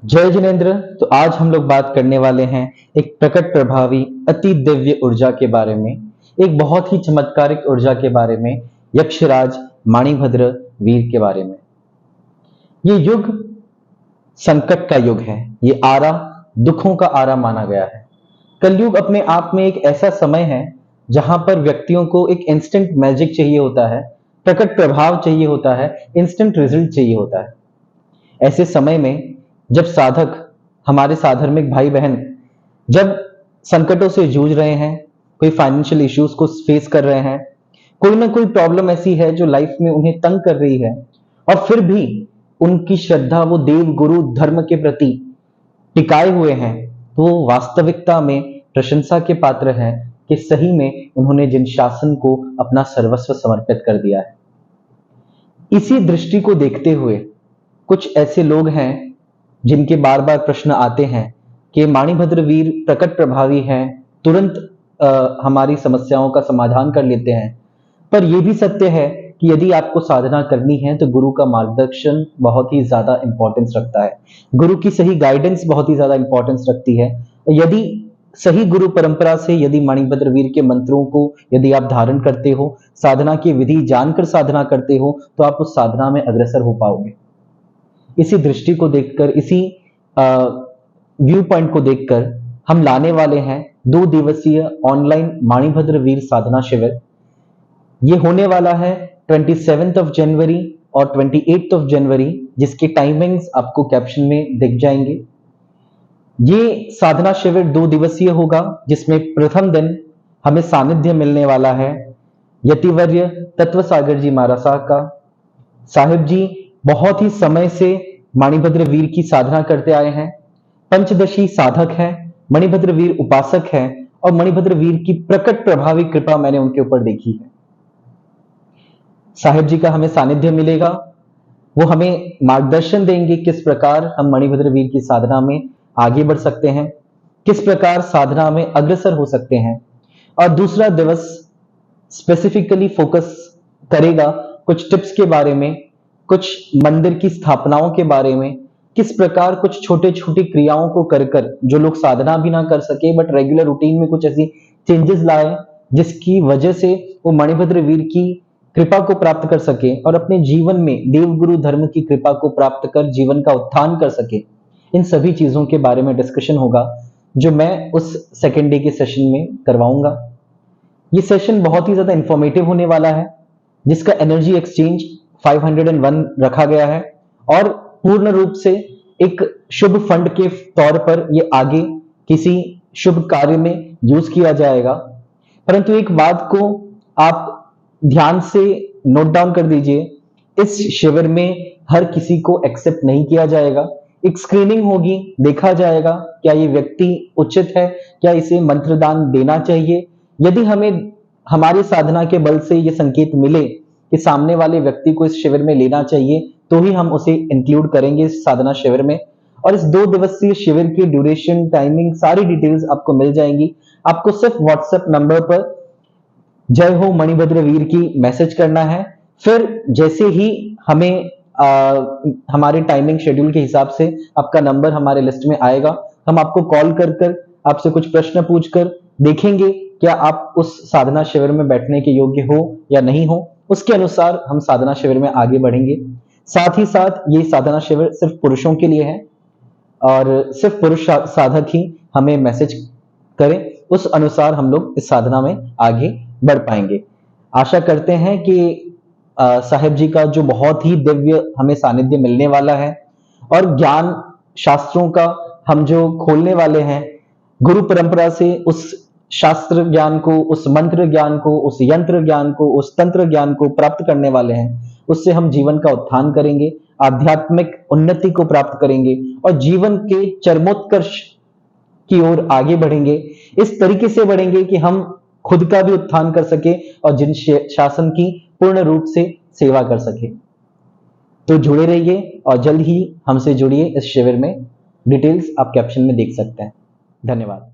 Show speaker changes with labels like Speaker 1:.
Speaker 1: जय जिनेन्द्र। तो आज हम लोग बात करने वाले हैं एक प्रकट प्रभावी अति दिव्य ऊर्जा के बारे में, एक बहुत ही चमत्कारिक ऊर्जा के बारे में, यक्षराज माणिभद्र वीर के बारे में। ये युग संकट का युग है, ये आरा दुखों का आरा माना गया है। कलयुग अपने आप में एक ऐसा समय है जहां पर व्यक्तियों को एक इंस्टेंट मैजिक चाहिए होता है, प्रकट प्रभाव चाहिए होता है, इंस्टेंट रिजल्ट चाहिए होता है। ऐसे समय में जब साधक, हमारे साधर्मिक भाई बहन जब संकटों से जूझ रहे हैं, कोई फाइनेंशियल इश्यूज को फेस कर रहे हैं, कोई ना कोई प्रॉब्लम ऐसी है जो लाइफ में उन्हें तंग कर रही है, और फिर भी उनकी श्रद्धा वो देव गुरु धर्म के प्रति टिकाए हुए हैं, तो वो वास्तविकता में प्रशंसा के पात्र हैं कि सही में उन्होंने जिन शासन को अपना सर्वस्व समर्पित कर दिया है। इसी दृष्टि को देखते हुए कुछ ऐसे लोग हैं जिनके बार बार प्रश्न आते हैं कि माणिभद्र वीर प्रकट प्रभावी हैं, तुरंत हमारी समस्याओं का समाधान कर लेते हैं। पर यह भी सत्य है कि यदि आपको साधना करनी है तो गुरु का मार्गदर्शन बहुत ही ज्यादा इंपॉर्टेंस रखता है, गुरु की सही गाइडेंस बहुत ही ज्यादा इंपॉर्टेंस रखती है। यदि सही गुरु परंपरा से यदि मणिभद्र वीर के मंत्रों को यदि आप धारण करते हो, साधना की विधि जानकर साधना करते हो, तो आप उस साधना में अग्रसर हो पाओगे। इसी दृष्टि को देखकर, इसी व्यू पॉइंट को देखकर हम लाने वाले हैं 2 दिवसीय ऑनलाइन माणिभद्र वीर साधना शिविर। ये होने वाला है 27 जनवरी और 28 जनवरी, जिसके टाइमिंग्स आपको कैप्शन में दिख जाएंगे। ये साधना शिविर 2 दिवसीय होगा, जिसमें प्रथम दिन हमें सानिध्य मिलने वाला है यतिवर्य तत्व सागर जी महाराज साहब का। साहिब जी बहुत ही समय से मणिभद्र वीर की साधना करते आए हैं, पंचदशी साधक हैं, मणिभद्र वीर उपासक हैं, और मणिभद्र वीर की प्रकट प्रभावी कृपा मैंने उनके ऊपर देखी है। साहिब जी का हमें सानिध्य मिलेगा, वो हमें मार्गदर्शन देंगे किस प्रकार हम मणिभद्र वीर की साधना में आगे बढ़ सकते हैं, किस प्रकार साधना में अग्रसर हो सकते हैं। और दूसरा दिवस स्पेसिफिकली फोकस करेगा कुछ टिप्स के बारे में, कुछ मंदिर की स्थापनाओं के बारे में, किस प्रकार कुछ छोटे छोटी क्रियाओं को कर कर जो लोग साधना भी ना कर सके बट रेगुलर रूटीन में कुछ ऐसी चेंजेस लाए जिसकी वजह से वो मणिभद्र वीर की कृपा को प्राप्त कर सके और अपने जीवन में देवगुरु धर्म की कृपा को प्राप्त कर जीवन का उत्थान कर सके। इन सभी चीजों के बारे में डिस्कशन होगा जो मैं उस सेकेंड डे के सेशन में करवाऊंगा। ये सेशन बहुत ही ज्यादा इंफॉर्मेटिव होने वाला है, जिसका एनर्जी एक्सचेंज 501 रखा गया है, और पूर्ण रूप से एक शुभ फंड के तौर पर ये आगे किसी शुभ कार्य में यूज किया जाएगा। परंतु एक बात को आप ध्यान से नोट डाउन कर दीजिए, इस शिविर में हर किसी को एक्सेप्ट नहीं किया जाएगा। एक स्क्रीनिंग होगी, देखा जाएगा क्या ये व्यक्ति उचित है, क्या इसे मंत्रदान देना चाहिए। यदि हमें हमारी साधना के बल से ये संकेत मिले कि सामने वाले व्यक्ति को इस शिविर में लेना चाहिए, तो ही हम उसे इंक्लूड करेंगे इस साधना शिविर में। और इस 2 दिवसीय शिविर की ड्यूरेशन, टाइमिंग, सारी डिटेल्स आपको मिल जाएंगी। आपको सिर्फ व्हाट्सएप नंबर पर जय हो मणिभद्र वीर की मैसेज करना है। फिर जैसे ही हमें हमारे टाइमिंग शेड्यूल के हिसाब से आपका नंबर हमारे लिस्ट में आएगा, हम आपको कॉल कर कर आपसे कुछ प्रश्न पूछकर देखेंगे क्या आप उस साधना शिविर में बैठने के योग्य हो या नहीं हो। उसके अनुसार हम साधना शिविर में आगे बढ़ेंगे। साथ ही साथ ये साधना शिविर सिर्फ पुरुषों के लिए है, और सिर्फ पुरुष साधक ही हमें मैसेज करें, उस अनुसार हम लोग इस साधना में आगे बढ़ पाएंगे। आशा करते हैं कि साहिब जी का जो बहुत ही दिव्य हमें सानिध्य मिलने वाला है, और ज्ञान शास्त्रों का हम जो खोलने वाले हैं, गुरु परंपरा से उस शास्त्र ज्ञान को, उस मंत्र ज्ञान को, उस यंत्र ज्ञान को, उस तंत्र ज्ञान को प्राप्त करने वाले हैं, उससे हम जीवन का उत्थान करेंगे, आध्यात्मिक उन्नति को प्राप्त करेंगे और जीवन के चरमोत्कर्ष की ओर आगे बढ़ेंगे। इस तरीके से बढ़ेंगे कि हम खुद का भी उत्थान कर सके और जिन शासन की पूर्ण रूप से सेवा कर सके। तो जुड़े रहिए और जल्द ही हमसे जुड़िए इस शिविर में। डिटेल्स आप कैप्शन में देख सकते हैं। धन्यवाद।